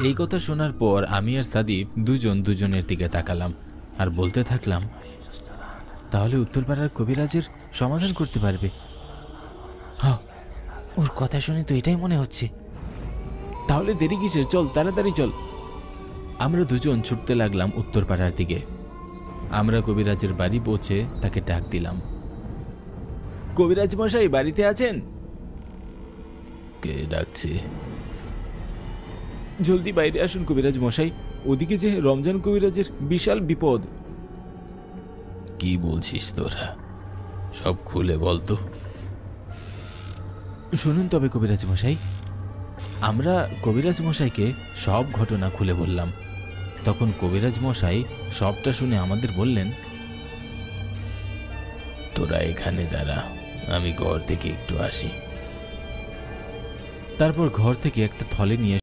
এই কথা শোনার পর আমি আর সাদিফ দুজনের দিকে তাকালাম আর বলতে থাকলাম, তাহলে উত্তরপাড়ার কবিরাজের সমাধান করতে পারবে? হ্যাঁ, ওর কথা শুনে তো এটাই মনে হচ্ছে। তাহলে দেরি কিসের, চল তাড়াতাড়ি চল। আমরা দুজন ছুটতে লাগলাম উত্তরপাড়ার দিকে। আমরা কবিরাজের বাড়ি পৌঁছে তাকে ডাক দিলাম। কবিরাজ মশাই বাড়িতে আছেন? কে ডাকছে? জলদি বাইরে আসুন কবিরাজ মশাই, ওদিকে যে রমজান কবিরাজের বিশাল বিপদ। কি বলছিস তোরা, সব খুলে বলতো। শুনুন তবে কবিরাজ মশাই। আমরা কবিরাজ মশাইকে সব ঘটনা খুলে বললাম। তখন কবিরাজ মশাই সবটা শুনে আমাদের বললেন, তোরা এখানে দাঁড়া, আমি ঘর থেকে একটু আসি। তারপর ঘর থেকে একটা থলে নিয়ে